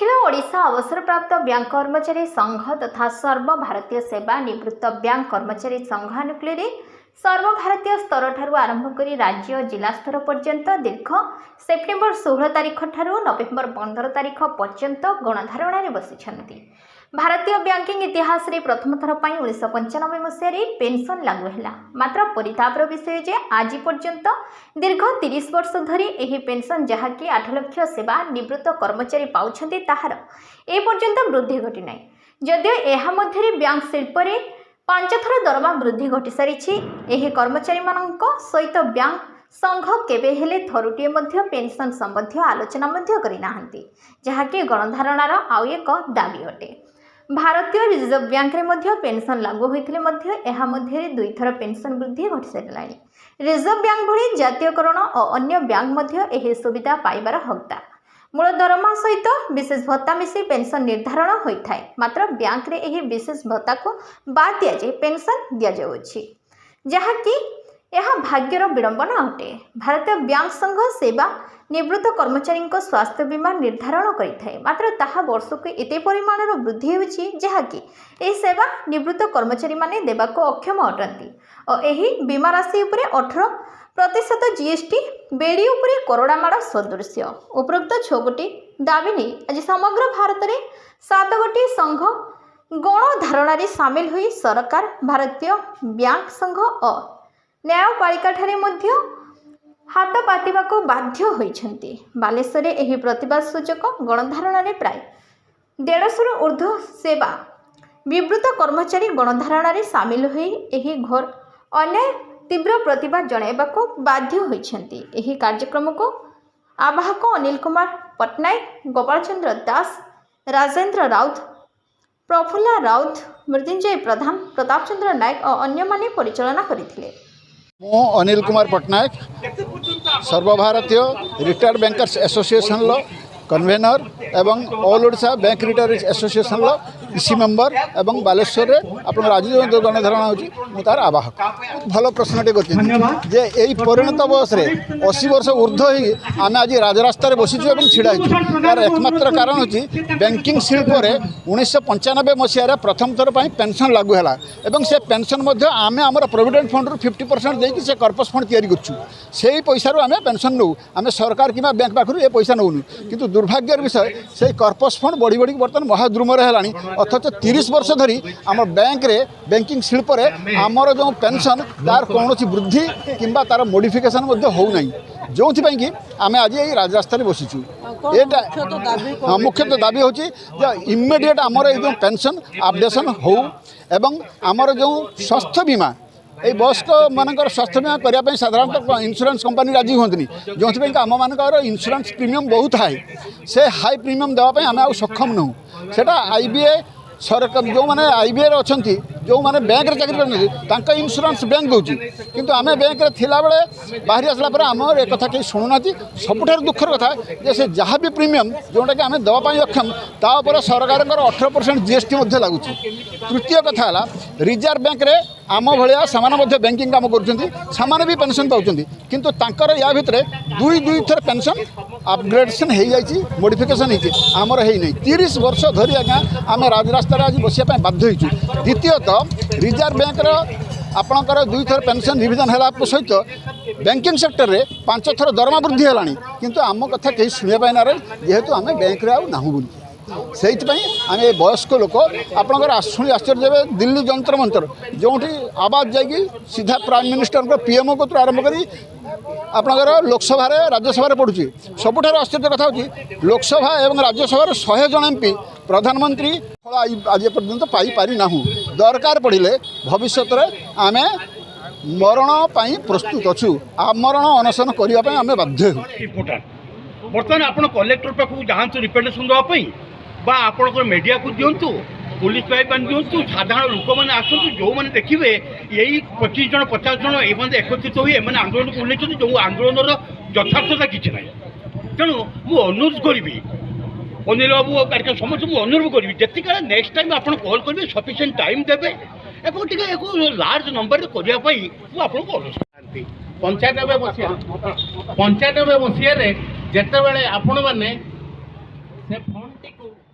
Nikhil Odisha अवसरप्राप्त bank कर्मचारी संघ तथा सर्वभारतीय सेवा निवृत्त बैंक कर्मचारी संघ अनुकूल सर्वभारतीय स्तर ठारू आरंभ कर राज्य जिला स्तर पर्यंत दीर्घ सेप्टेम्बर 16 तारिख ठारू नवेम्बर 15 तारिख पर्यंत गणधारणा बसी। भारतीय बैंकिंग इतिहास रे प्रथम थर पर 1995 मसीह पेंशन लागू है। मात्र परितापर विषय जे आज पर्यंत दीर्घ 30 वर्ष धरी यह पेंशन जहाँकि 8 लाख सेवा निवृत्त कर्मचारी पाउछन्ति ताहार ए पर्यंत वृद्धि घटी ना। जदियो यह मध्य बैंक शिल्प रे 5 थर दरमा वृद्धि घटी सारी कर्मचारी सहित बैंक संघ केबे हेले थरुटिए मध्य पेंशन संबंधी आलोचना मध्य करिना जहाँकि गणधारणार आउ एक दाबी अटे। भारतीय रिजर्व बैंक रे मध्य पेंशन लागू होइथिले मध्य एहा मध्य 2 थर पेंशन वृद्धि घटी सारिलानी। रिजर्व बैंक भली जातीयकरण और अन्य बैंक मध्य एही सुविधा पाइबार हकदार। मूल दरमा सहित विशेष भत्ता मिसी पेंशन निर्धारण होता है। मात्र बैंक रे एही विशेष भत्ता को बाद दिया जाए पेंशन दिया जाउछि जहाँकि यह भाग्यर विडंबना अटे। भारतीय बैंक संघ सेवा निवृत्त कर्मचारी स्वास्थ्य बीमा निर्धारण करिथाय। मात्र ताहा वर्ष को एते परिमाणर वृद्धि होछि जहाँकि एही सेवा निवृत्त कर्मचारी माने देबाको अक्षम अटंती और एही बीमा राशि उपरे 18% जीएसटी बेड़ी उपरे करोड़ा माड़ सदृश्य। उपरोक्त 6 गोटी दाबी नहीं आज समग्र भारत में 7 गोटी संघ गणधारणार सामिल हुई सरकार भारतीय बैंक संघ और न्यायपालिका ठारे मध्य हाथ पातिबा को बाध्य होइछन्ति। बालेश्वर में यह प्रतिवाद सूचक गणधारण प्राय 150 ऊर्ध्व सेवा निवृत्त कर्मचारी गणधारण सामिल हुई यह घोर अन्याय तीव्र प्रतिवाद जणाइबाको बाध्य होइछन्ति। यह कार्यक्रम को आवाहक अनिल कुमार पट्टनायक, गोपाल चंद्र दास, राजेंद्र राउत, प्रफुल्ला राउत, मृत्युंजय प्रधान, प्रताप चंद्र नायक और अन्य माने परिचालना करथिले। मो अनिल कुमार पट्टनायक सर्वभारतीय रिटायर्ड बैंकर्स एसोसिएशन लो कन्वेनर एवं all Odisha bank retired association लो इसी मेंबर एवं बालेश्वर रे अपन राज्य जो गणधारणा होची मु तार आवाहक। भल प्रश्नटे करछन जे एई परिणत बयस रे 80 वर्ष ऊर्ध्व ही आमे आज राजरास्ता रे बसिछु एवं छिड़ा हिछु। यार एकमात्र कारण होची बैंकिंग शिल्प रे 1995 मसिया रे प्रथम थर पई पेंशन लागू हैला एवं से पेंशन मध्ये आमे हमर प्रोविडेंट फंड रो 50% देकी से कर्पस फंड तयारी करछु। सेही पैसा रो आमे पेंशन नो आमे सरकार किबा बैंक पाखरु ए पैसा नोनु किंतु दुर्भाग्यर विषय से कर्पस फंड बढ़ी बढ़ी बर्तमान महाद्रुम हेलानी। अथच 30 वर्ष धरी आम बैंक रे बैंकिंग शिल्प रे आमर जो पेंशन तार कौन वृद्धि किंबा तार मॉडिफिकेशन हो नहीं जो कि आम आज ये राजरास्ता बसीचु। ये मुख्यतः दाबी हूँ इमिडिएट आमर जो पेंशन अपडेशन हो एवं आमर जो स्वास्थ्य बीमा ये वयस्क मानकर स्वास्थ्य बीमा करने साधारणतः इंश्योरेंस कंपनी राजी हमें जो आम मानकर इंश्योरेंस प्रीमियम बहुत हाई से हाई प्रीमियम देवाई आम आ सक्षम नहूँ। सेटा आईबीए सरकार जो मैंने आईबीए अच्छा जो मैंने बैंक रे चाकरी कर इंश्योरेंस बैंक दूसरी किंतु आम बैंक रे थिला बेले बाहरी आसला पर आम एक कथा कहीं शुणुना। सबुठार दुखर कथा जे से जहाँ भी प्रीमियम जोटा कि आम देवाई अक्षम तापर सरकार 18% जीएसटी लगुच। तृतीय कथा है रिजर्व बैंक रे आम भाया से बैंकिंग काम कर भी पेंशन पाँच किंतु तांकर या भितर दुई थर पेंशन अपग्रेडेशन हो जाए मॉडिफिकेशन होमर है नहीं। 30 वर्ष धरी आज्ञा आम राजरास्ता आज बसिया बाध्य होइछु। द्वितीयतः रिजर्व बैंक आपणकर 2 थर पेंशन रिविजन है सहित बैंकिंग सेक्टर रे 5 थर दरमा वृद्धि है किंतु आम कथा कहीं शुणा ना जेहेतु आम बैंक रे नाहु बोली से आम वयस्क लोक आपंकर शुणी आश्चर्य दिल्ली जंतर मंतर जो आवाज जाकि सीधा प्राइम मिनिस्टर पीएमओ को आरंभ कर आपंकर लोकसभा राज्यसभा पड़ुची। सबुठार आश्चर्य कथा होची लोकसभा एवं राज्यसभा 100 जन एमपी प्रधानमंत्री आज पर्यंत पाई पारि नाहु। दरकार पड़े भविष्य में आम मरण पाई प्रस्तुत अच्छु आमरण अनशन करने आम बाध्य। बर्तमान आप कलेक्टर पाक जातु रिप्रेजेंटेशन देवाई बा आपंकर मीडिया को दिंतु पुलिस भाई दिंतु साधारण लोक मैंने आसतु जो मैंने देखिए यही 25 जन 50 जन ये एकत्रित हुए एम आंदोलन को उल्लेख जो आंदोलन यथार्थता किसी ना। तेणु मुझे अनुरोध करी अनिल बाबू कार्यक्रम समस्त मुझे अनुरोध करी जी नेक्स्ट टाइम आप कॉल करेंगे सफिशिएंट टाइम देवे और लार्ज नंबर करने आपको अनुरोध। 95 मसीह जिते बड़े आपण मैंने से फंड ତାକୁ